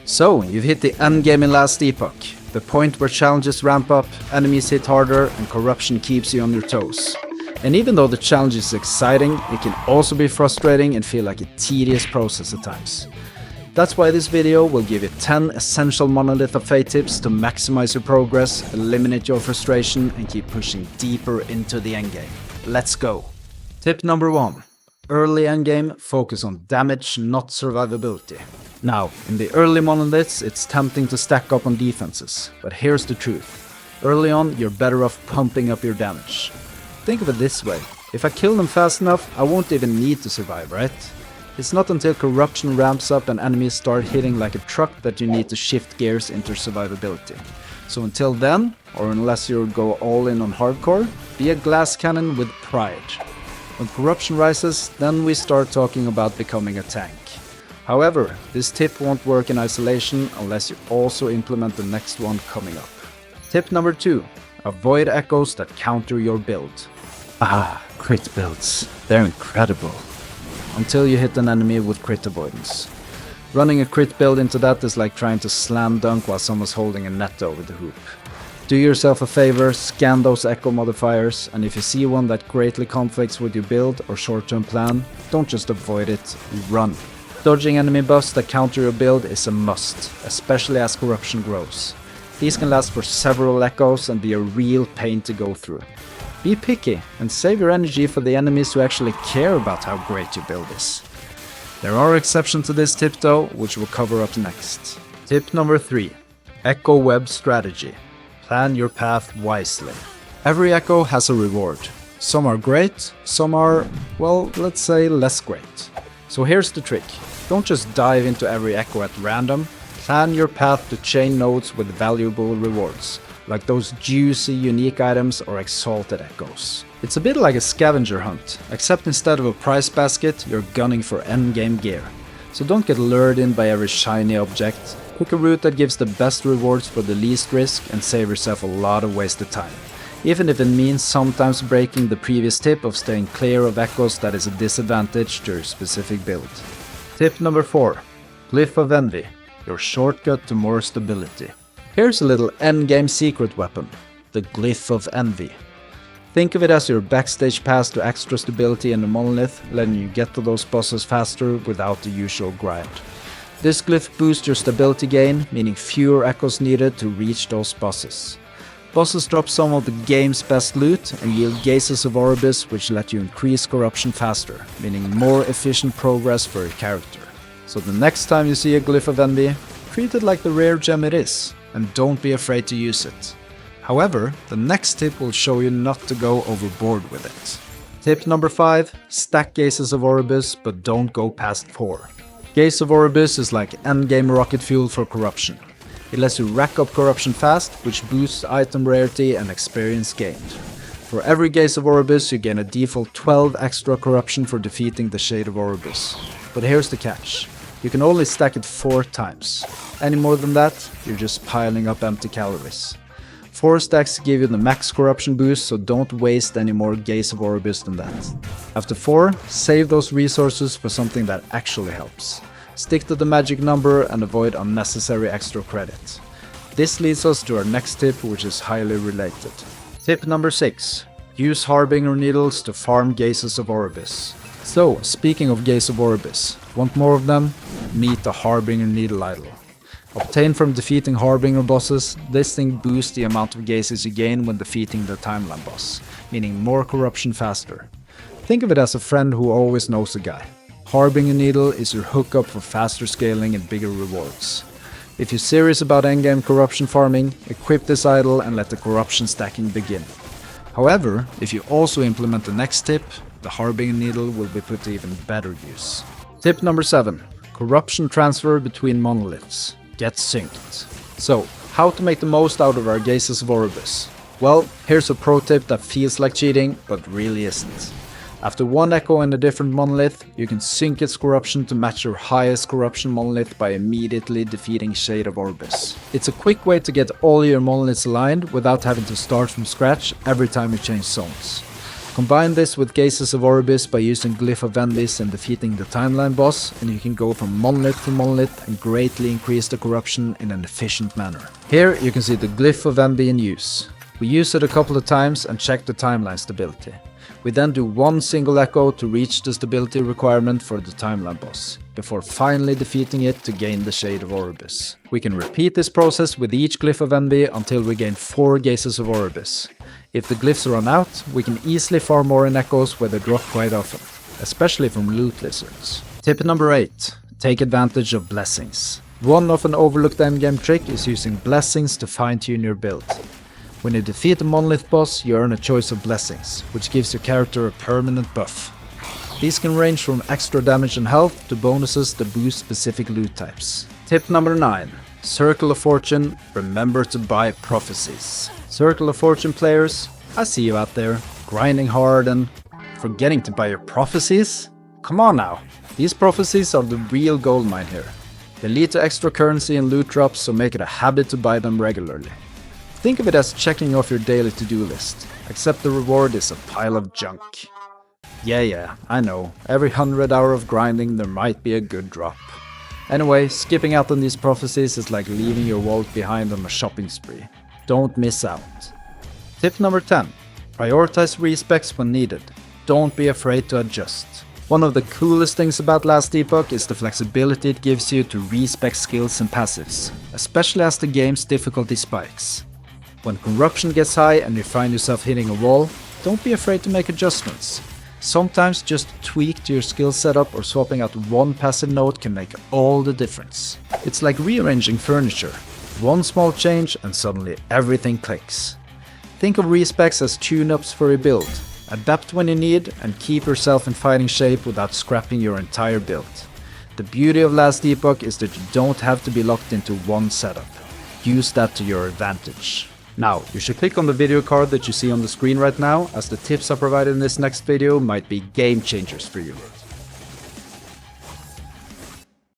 So, you've hit the endgame in last Epoch, the point where challenges ramp up, enemies hit harder, and corruption keeps you on your toes. And even though the challenge is exciting, it can also be frustrating and feel like a tedious process at times. That's why this video will give you 10 essential Monolith of Fate tips to maximize your progress, eliminate your frustration, and keep pushing deeper into the endgame. Let's go! Tip number 1. Early endgame, focus on damage, not survivability. Now, in the early monoliths, it's tempting to stack up on defenses, but here's the truth. Early on, you're better off pumping up your damage. Think of it this way, if I kill them fast enough, I won't even need to survive, right? It's not until corruption ramps up and enemies start hitting like a truck that you need to shift gears into survivability. So until then, or unless you go all in on hardcore, be a glass cannon with pride. When corruption rises, then we start talking about becoming a tank. However, this tip won't work in isolation unless you also implement the next one coming up. Tip number 2. Avoid echoes that counter your build. Crit builds. They're incredible. Until you hit an enemy with crit avoidance. Running a crit build into that is like trying to slam dunk while someone's holding a net over the hoop. Do yourself a favor, scan those echo modifiers, and if you see one that greatly conflicts with your build or short-term plan, don't just avoid it, run. Dodging enemy buffs that counter your build is a must, especially as corruption grows. These can last for several echoes and be a real pain to go through. Be picky and save your energy for the enemies who actually care about how great your build is. There are exceptions to this tip though, which we'll cover up next. Tip number 3. Echo web strategy. Plan your path wisely. Every echo has a reward. Some are great, some are, well, let's say less great. So here's the trick. Don't just dive into every echo at random. Plan your path to chain nodes with valuable rewards, like those juicy unique items or exalted echoes. It's a bit like a scavenger hunt, except instead of a prize basket, you're gunning for endgame gear. So don't get lured in by every shiny object. Pick a route that gives the best rewards for the least risk and save yourself a lot of wasted time. Even if it means sometimes breaking the previous tip of staying clear of echoes that is a disadvantage to your specific build. Tip number 4. Glyph of Envy, your shortcut to more stability. Here's a little endgame secret weapon, the Glyph of Envy. Think of it as your backstage pass to extra stability in the monolith, letting you get to those bosses faster without the usual grind. This glyph boosts your stability gain, meaning fewer echoes needed to reach those bosses. Bosses drop some of the game's best loot and yield Gazes of Orbis, which let you increase corruption faster, meaning more efficient progress for your character. So the next time you see a Glyph of Envy, treat it like the rare gem it is, and don't be afraid to use it. However, the next tip will show you not to go overboard with it. Tip number 5, stack Gazes of Orbis, but don't go past 4. Gaze of Orbis is like endgame rocket fuel for corruption. It lets you rack up corruption fast, which boosts item rarity and experience gained. For every Gaze of Orbis, you gain a default 12 extra corruption for defeating the Shade of Orbis. But here's the catch. You can only stack it 4 times. Any more than that, you're just piling up empty calories. 4 stacks give you the max corruption boost, so don't waste any more Gaze of Orbis than that. After 4, save those resources for something that actually helps. Stick to the magic number and avoid unnecessary extra credit. This leads us to our next tip, which is highly related. Tip number 6. Use Harbinger Needles to farm Gazes of Orbis. So, speaking of Gaze of Orbis, want more of them? Meet the Harbinger Needle Idol. Obtained from defeating Harbinger bosses, this thing boosts the amount of Gazes you gain when defeating the timeline boss, meaning more corruption faster. Think of it as a friend who always knows a guy. Harbinger Needle is your hookup for faster scaling and bigger rewards. If you're serious about endgame corruption farming, equip this idol and let the corruption stacking begin. However, if you also implement the next tip, the Harbinger Needle will be put to even better use. Tip number 7. Corruption transfer between monoliths. Get synced. So, how to make the most out of our Gazes of Orbis? Well, here's a pro tip that feels like cheating, but really isn't. After one echo in a different monolith, you can sync its corruption to match your highest corruption monolith by immediately defeating Shade of Orbis. It's a quick way to get all your monoliths aligned without having to start from scratch every time you change zones. Combine this with Gazes of Orbis by using Glyph of Envys and defeating the timeline boss, and you can go from monolith to monolith and greatly increase the corruption in an efficient manner. Here you can see the Glyph of Envy in use. We use it a couple of times and check the timeline stability. We then do one single echo to reach the stability requirement for the timeline boss, before finally defeating it to gain the Shade of Orbis. We can repeat this process with each Glyph of Envy until we gain 4 Gazes of Orbis. If the glyphs run out, we can easily farm more in echoes where they drop quite often, especially from loot lizards. Tip number 8. Take advantage of blessings. One often overlooked endgame trick is using blessings to fine-tune your build. When you defeat a monolith boss, you earn a choice of blessings, which gives your character a permanent buff. These can range from extra damage and health to bonuses that boost specific loot types. Tip number 9. Circle of Fortune, remember to buy prophecies. Circle of Fortune players, I see you out there, grinding hard and forgetting to buy your prophecies? Come on now, these prophecies are the real goldmine here. They lead to extra currency and loot drops, so make it a habit to buy them regularly. Think of it as checking off your daily to-do list, except the reward is a pile of junk. Yeah, I know, every 100 hours of grinding there might be a good drop. Anyway, skipping out on these prophecies is like leaving your wallet behind on a shopping spree. Don't miss out. Tip number 10. Prioritize respecs when needed. Don't be afraid to adjust. One of the coolest things about Last Epoch is the flexibility it gives you to respec skills and passives, especially as the game's difficulty spikes. When corruption gets high and you find yourself hitting a wall, don't be afraid to make adjustments. Sometimes just a tweak to your skill setup or swapping out one passive node can make all the difference. It's like rearranging furniture. One small change and suddenly everything clicks. Think of respecs as tune-ups for your build. Adapt when you need and keep yourself in fighting shape without scrapping your entire build. The beauty of Last Epoch is that you don't have to be locked into one setup. Use that to your advantage. Now, you should click on the video card that you see on the screen right now, as the tips I provided in this next video might be game changers for you.